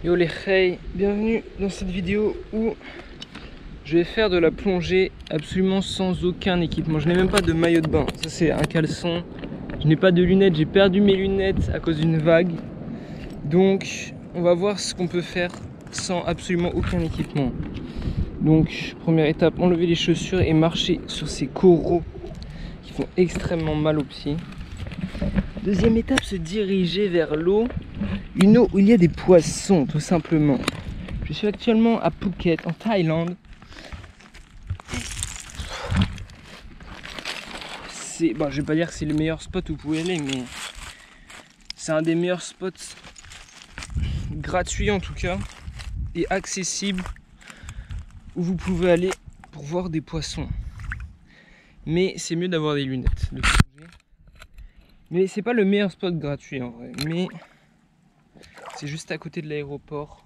Yo les hey, bienvenue dans cette vidéo où je vais faire de la plongée absolument sans aucun équipement. Je n'ai même pas de maillot de bain, ça c'est un caleçon. Je n'ai pas de lunettes, j'ai perdu mes lunettes à cause d'une vague. Donc on va voir ce qu'on peut faire sans absolument aucun équipement. Donc première étape, enlever les chaussures et marcher sur ces coraux qui font extrêmement mal aux pieds. Deuxième étape, se diriger vers l'eau. Une eau où il y a des poissons, tout simplement. Je suis actuellement à Phuket, en Thaïlande. Bon, je vais pas dire que c'est le meilleur spot où vous pouvez aller, mais c'est un des meilleurs spots gratuits en tout cas et accessible où vous pouvez aller pour voir des poissons. Mais c'est mieux d'avoir des lunettes de plongée. Mais c'est pas le meilleur spot gratuit en vrai. Mais c'est juste à côté de l'aéroport.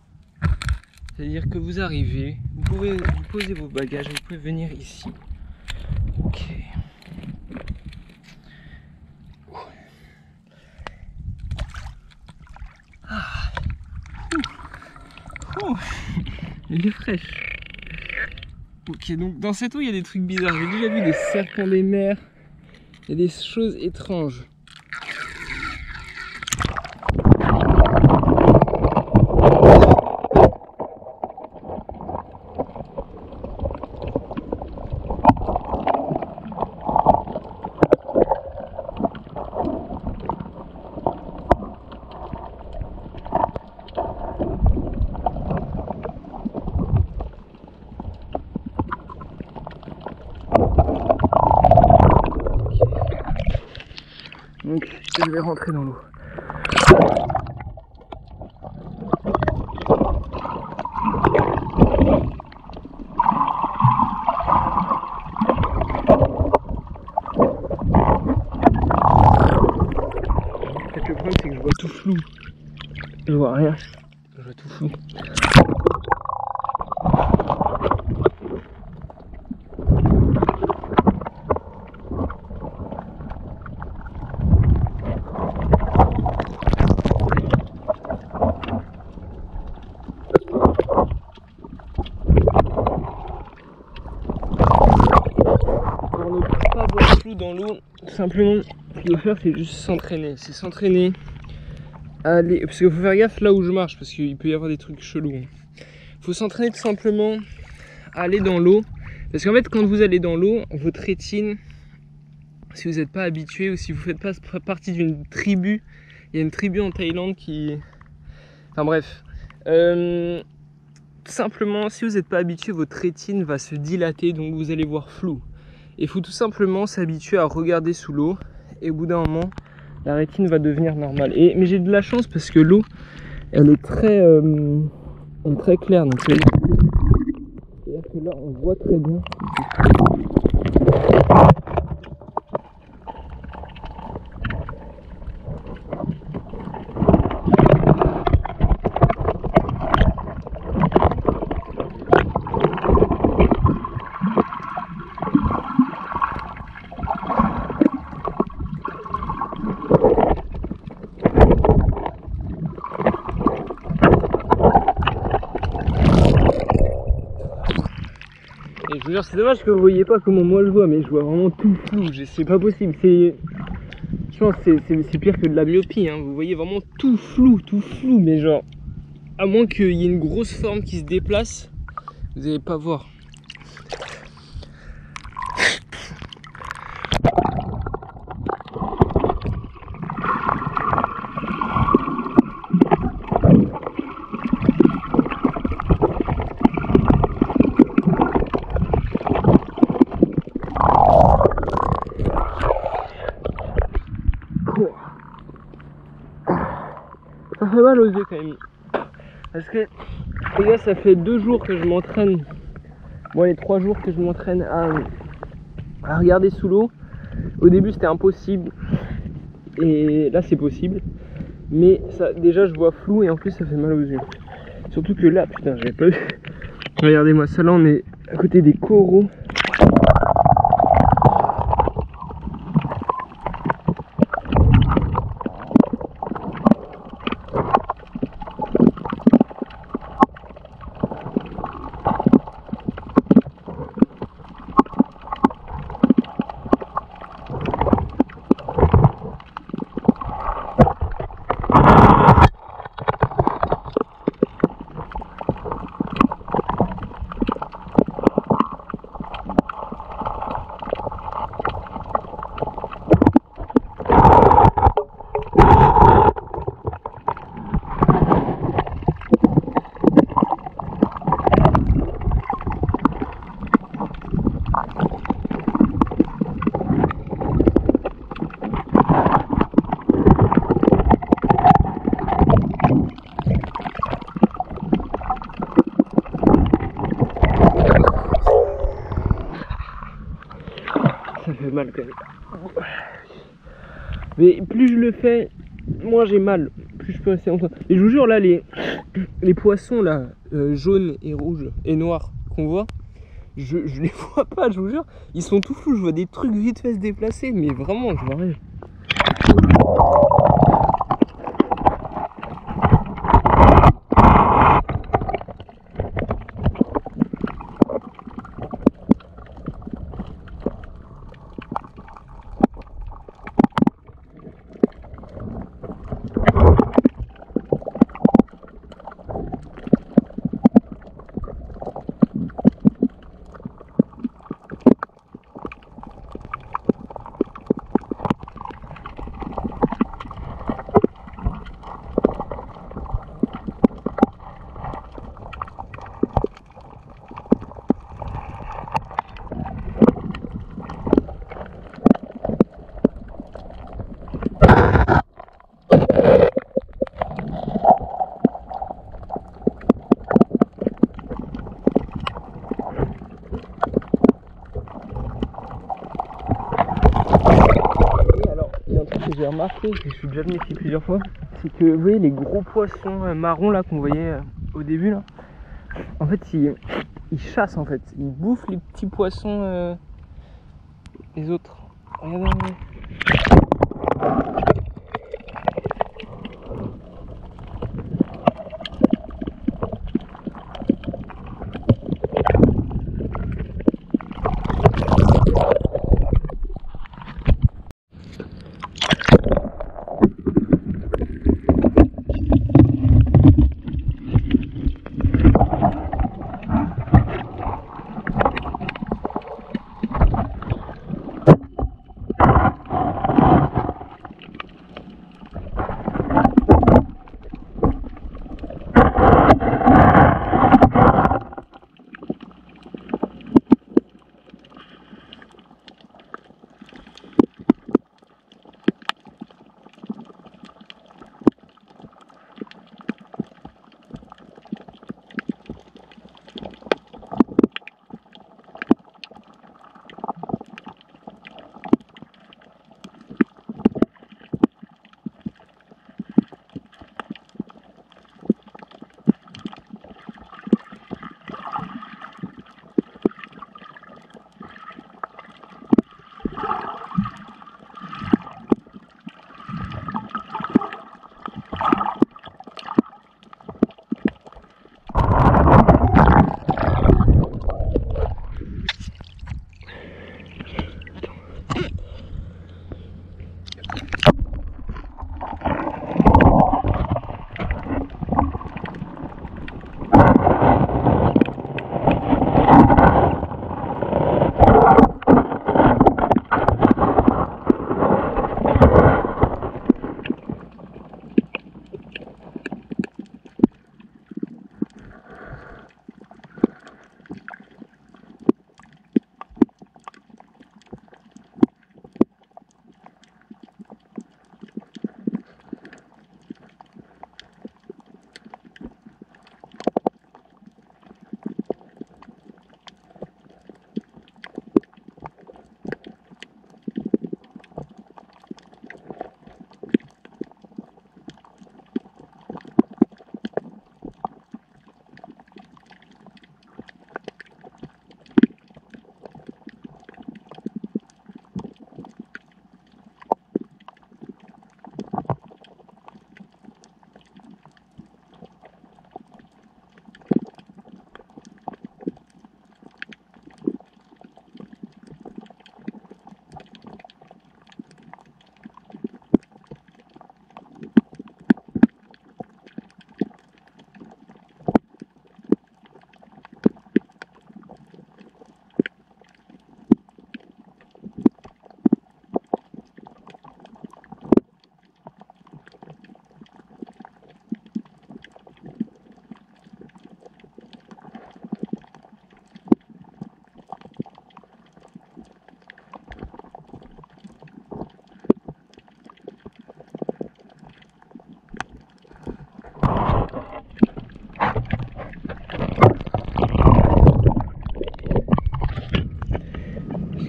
C'est-à-dire que vous arrivez, vous pouvez vous poser vos bagages, vous pouvez venir ici. Ok. Ah. Oh. Elle est fraîche. Ok, donc dans cette eau il y a des trucs bizarres. J'ai déjà vu des serpents des mers. Il y a des choses étranges. Donc je vais rentrer dans l'eau. Le problème c'est que je vois tout flou. Je vois rien. Je vois tout flou. Pour ne pas voir flou dans l'eau, tout simplement, ce qu'il faut faire c'est juste s'entraîner. C'est s'entraîner à aller. Parce qu'il faut faire gaffe là où je marche, parce qu'il peut y avoir des trucs chelous. Il faut s'entraîner tout simplement à aller dans l'eau. Parce qu'en fait, quand vous allez dans l'eau, votre rétine, si vous n'êtes pas habitué ou si vous ne faites pas partie d'une tribu, il y a une tribu en Thaïlande qui. Enfin bref. Tout simplement, si vous n'êtes pas habitué, votre rétine va se dilater, donc vous allez voir flou. Il faut tout simplement s'habituer à regarder sous l'eau et au bout d'un moment, la rétine va devenir normale. Mais j'ai de la chance parce que l'eau, elle est très claire. Donc c'est-à-dire que là, on voit très bien. Et je vous jure, c'est dommage que vous voyez pas comment moi je vois, mais je vois vraiment tout flou. C'est pas possible. Je pense que c'est pire que de la myopie. Hein. Vous voyez vraiment tout flou, mais genre, à moins qu'il y ait une grosse forme qui se déplace, vous n'allez pas voir. Ça fait mal aux yeux quand même. Parce que les gars, ça fait 2 jours que je m'entraîne. Bon, les 3 jours que je m'entraîne à regarder sous l'eau. Au début c'était impossible. Et là c'est possible. Mais ça, déjà je vois flou et en plus ça fait mal aux yeux. Surtout que là, putain, j'avais pas vu. Regardez-moi ça, là on est à côté des coraux. mal quand même. Mais plus je le fais, moins j'ai mal. Plus je peux rester longtemps. Et je vous jure, là, les poissons là, jaunes et rouges et noirs qu'on voit, je les vois pas, je vous jure. Ils sont tout flous, je vois des trucs vite fait se déplacer, mais vraiment, je vois rien. J'ai remarqué, je suis déjà venu ici plusieurs fois, c'est que vous voyez les gros poissons marrons là qu'on voyait au début là, en fait ils chassent en fait, ils bouffent les petits poissons les autres. Regardez, regardez.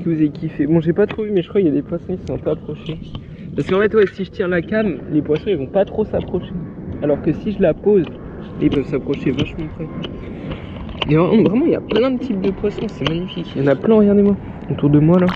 que vous avez kiffé. Bon, j'ai pas trop vu, mais je crois qu'il y a des poissons qui sont un peu approchés. Parce qu'en fait, ouais, si je tiens la cam, les poissons ils vont pas trop s'approcher. Alors que si je la pose, ils peuvent s'approcher vachement près. Et vraiment, il y a plein de types de poissons, c'est magnifique. Il y en a plein, regardez-moi, autour de moi là.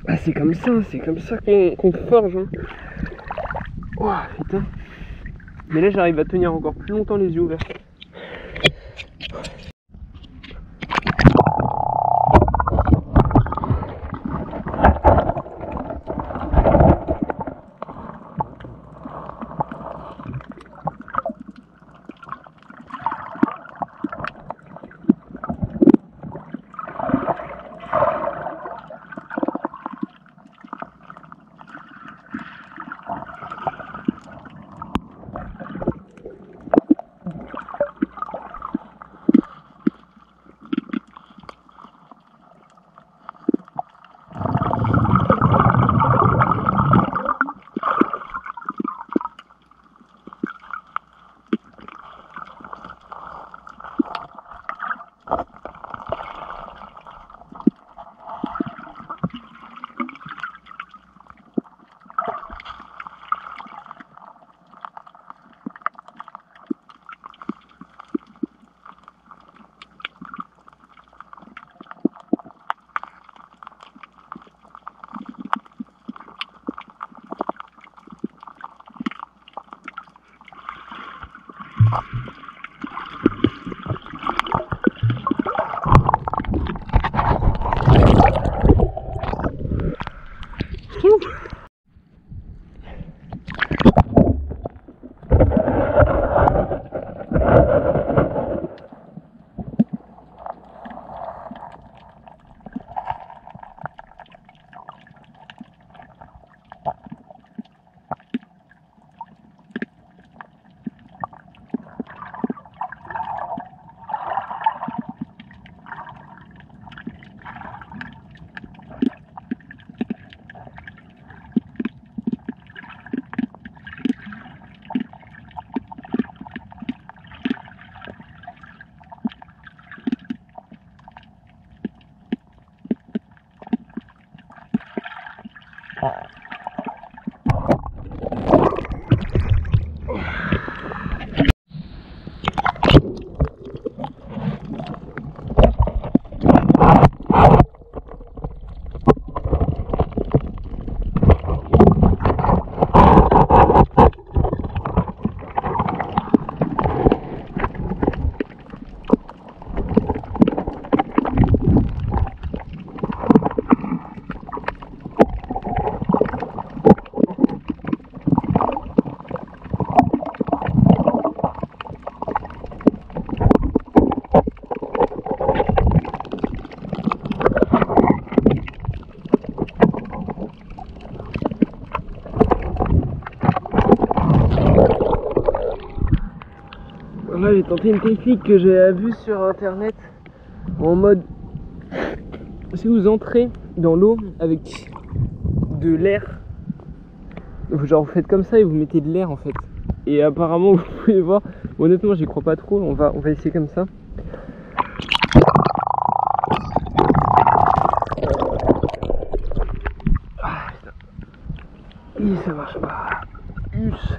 Ah, c'est comme ça qu'on forge. Hein. Oh, putain. Mais là, j'arrive à tenir encore plus longtemps les yeux ouverts. j'ai tenté une technique que j'ai vue sur internet en mode si vous entrez dans l'eau avec de l'air, genre vous faites comme ça et vous mettez de l'air en fait. Et apparemment vous pouvez voir, honnêtement j'y crois pas trop, on va essayer comme ça. Ah putain. Et ça marche pas. Us.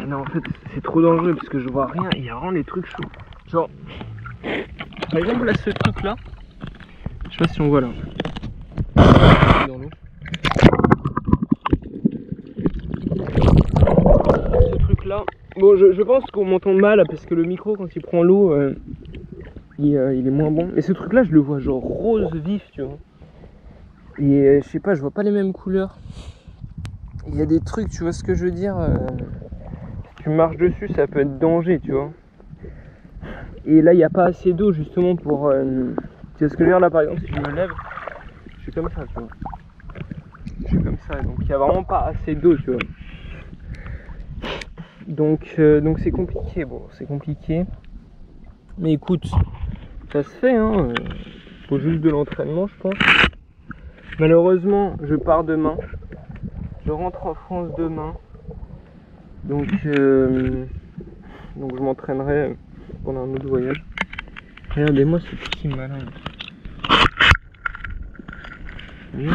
Non en fait c'est trop dangereux parce que je vois rien, il y a vraiment des trucs chauds. Genre par exemple là ce truc là, je sais pas si on voit là. Dans l'eau. Ce truc là, bon je pense qu'on m'entend mal parce que le micro quand il prend l'eau il est moins bon. Mais ce truc là je le vois genre rose vif tu vois. Et je sais pas, je vois pas les mêmes couleurs. Il y a des trucs, tu vois ce que je veux dire tu marches dessus, ça peut être danger, tu vois. Et là, il n'y a pas assez d'eau justement pour. Tu vois ce que je veux dire là, par exemple, si je me lève, je suis comme ça, tu vois. Je suis comme ça, donc il n'y a vraiment pas assez d'eau, tu vois. Donc c'est compliqué, bon, c'est compliqué. Mais écoute, ça se fait, hein. Faut juste de l'entraînement, je pense. Malheureusement, je pars demain. Je rentre en France demain. Donc je m'entraînerai pendant un autre voyage. Regardez-moi ce petit malin. Oui.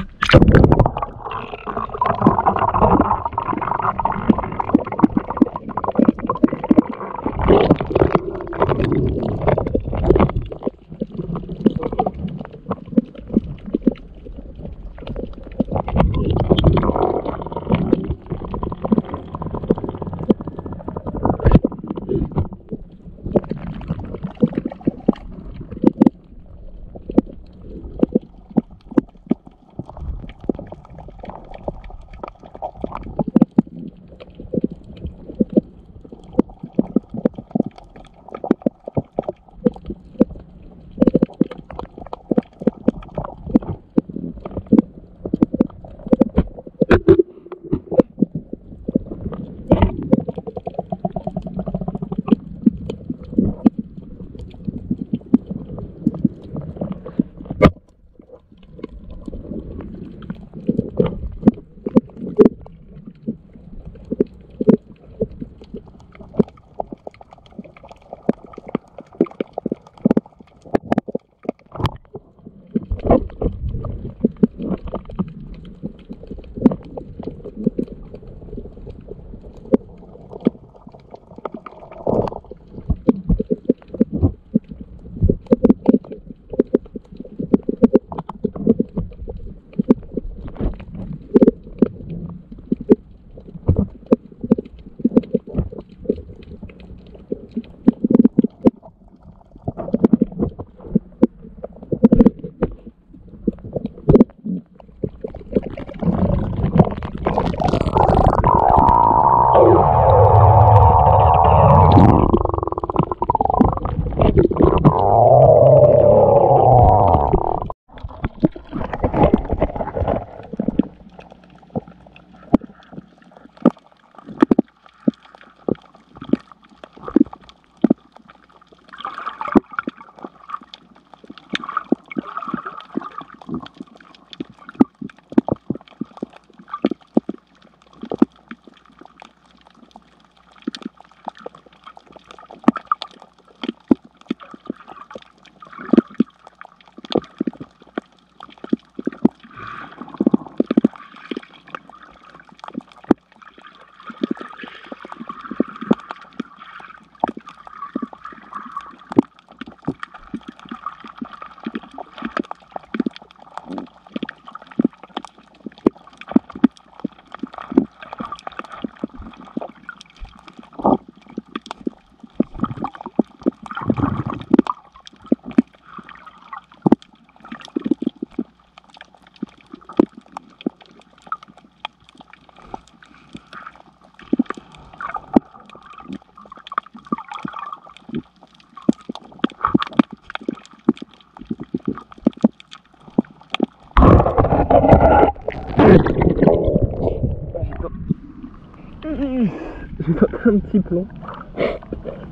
un petit plan.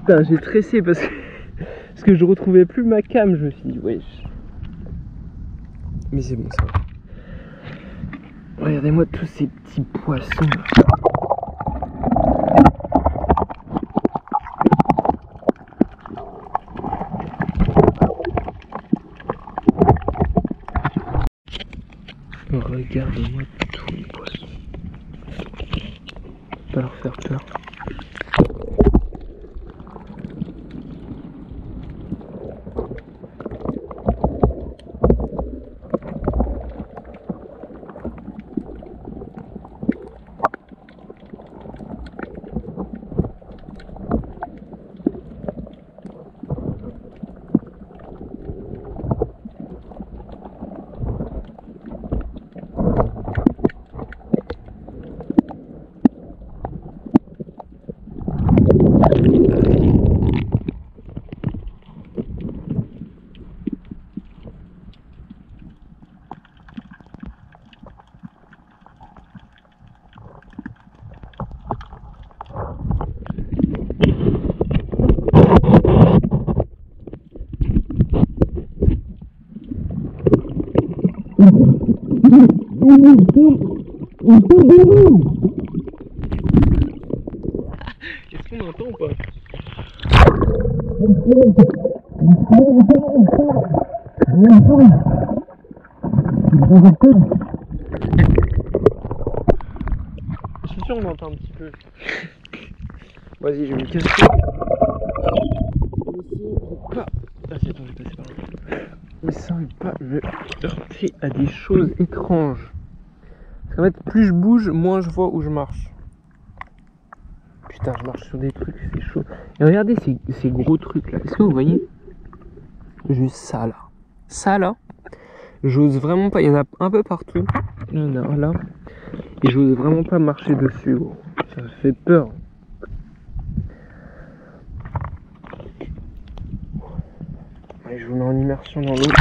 Putain, j'ai stressé parce que je retrouvais plus ma cam. Je me suis dit, wesh. Mais c'est bon, ça va. Regardez-moi tous ces petits poissons. Regardez-moi tous les poissons. Pas leur faire peur. Est-ce qu'on entend ou pas? Je suis sûr qu'on entend un petit peu. Vas-y, je vais me casser. Ah, c'est bon, je vais passer par là. Mais ça ne pas me heurter à des choses étranges. Parce qu'en fait, plus je bouge, moins je vois où je marche. Putain, je marche sur des trucs, c'est chaud. Et regardez ces gros trucs là. Est-ce que vous voyez? Juste ça là. Ça là, j'ose vraiment pas. Il y en a un peu partout. Il y en a un là. Et j'ose vraiment pas marcher dessus, gros. Ça me fait peur. Allez, je vous mets en immersion dans l'eau.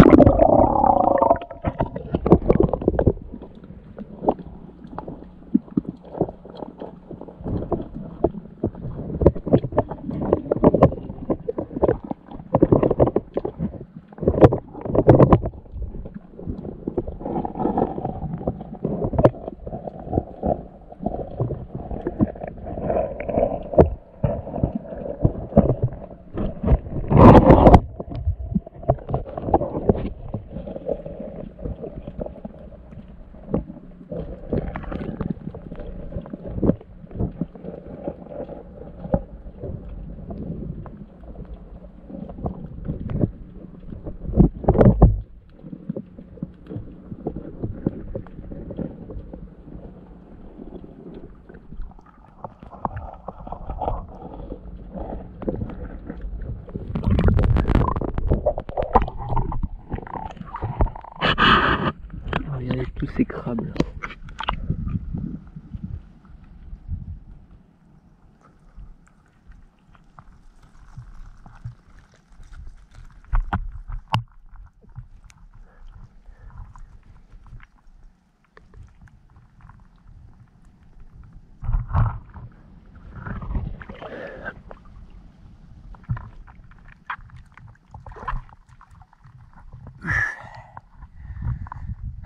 Regardez tous ces crabes là.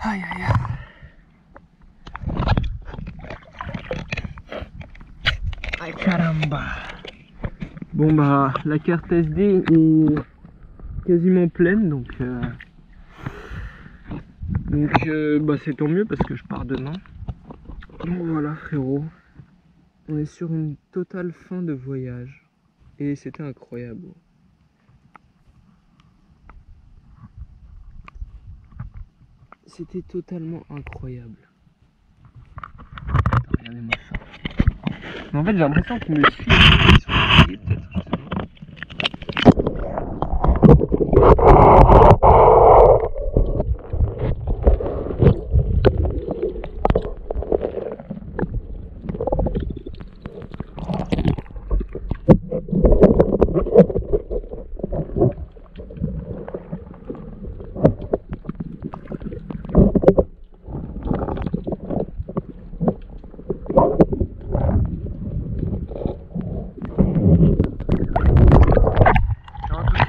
Aïe aïe aïe. Aïe caramba. Bon bah la carte SD est quasiment pleine donc bah c'est tant mieux parce que je pars demain. Donc voilà frérot. On est sur une totale fin de voyage. Et c'était incroyable. C'était totalement incroyable. Regardez-moi ça. Mais en fait j'ai l'impression qu'ils me suivent. Ils sont fatigués peut-être, je sais pas.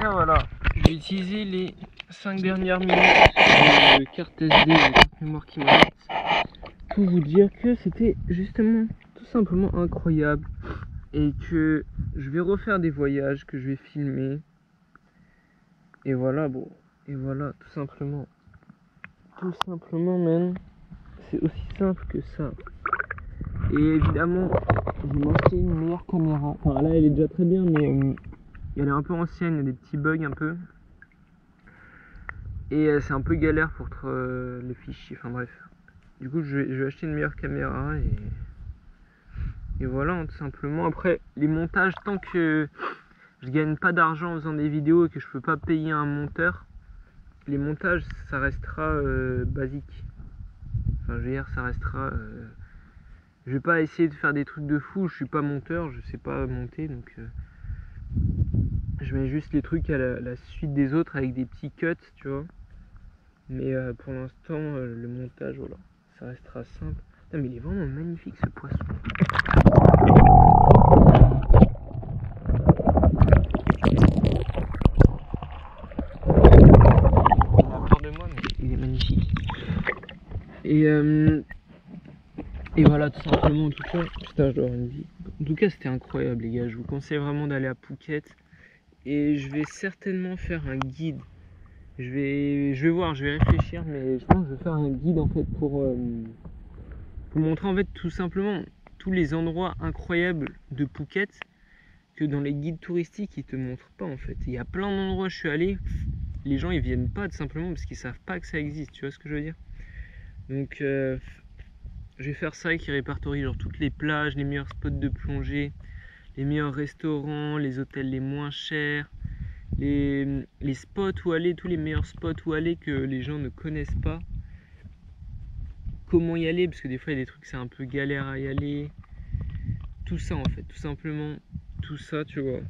cas, voilà, je vais utiliser les 5 dernières minutes de carte SD, de carte mémoire qui me reste, pour vous dire que c'était justement tout simplement incroyable et que je vais refaire des voyages, que je vais filmer. Et voilà, bon, et voilà, tout simplement. Tout simplement, même, c'est aussi simple que ça. Et évidemment, je vais m'acheter une meilleure caméra. Enfin, là, elle est déjà très bien, mais elle est un peu ancienne, il y a des petits bugs un peu. Et c'est un peu galère pour les fichiers, enfin bref. Du coup, je vais acheter une meilleure caméra et voilà, hein, tout simplement. Après, les montages, tant que je gagne pas d'argent en faisant des vidéos et que je peux pas payer un monteur, les montages, ça restera basique. Enfin, je veux dire, ça restera... je vais pas essayer de faire des trucs de fou, je suis pas monteur, je sais pas monter, donc... je mets juste les trucs à la suite des autres avec des petits cuts, tu vois. Mais pour l'instant, le montage, voilà, ça restera simple. Putain, mais il est vraiment magnifique ce poisson. Il a peur de moi, mais il est magnifique. Et voilà, tout simplement, en tout cas, putain, je dois avoir une vie. En tout cas, c'était incroyable, les gars. Je vous conseille vraiment d'aller à Phuket. Et je vais certainement faire un guide. Je vais voir, je vais réfléchir, mais je pense que je vais faire un guide en fait pour montrer en fait tout simplement tous les endroits incroyables de Phuket que dans les guides touristiques ils te montrent pas en fait. Il y a plein d'endroits où je suis allé, les gens ils viennent pas tout simplement parce qu'ils savent pas que ça existe, tu vois ce que je veux dire. Donc je vais faire ça qui répertorie genre toutes les plages, les meilleurs spots de plongée, les meilleurs restaurants, les hôtels les moins chers, les spots où aller, tous les meilleurs spots où aller que les gens ne connaissent pas. Comment y aller, parce que des fois il y a des trucs c'est un peu galère à y aller. Tout ça en fait, tout simplement, tout ça tu vois,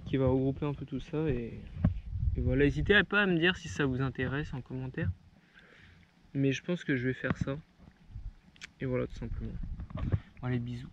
qui va regrouper un peu tout ça et voilà, n'hésitez pas à me dire si ça vous intéresse en commentaire. Mais je pense que je vais faire ça. Et voilà, tout simplement. Allez, bisous.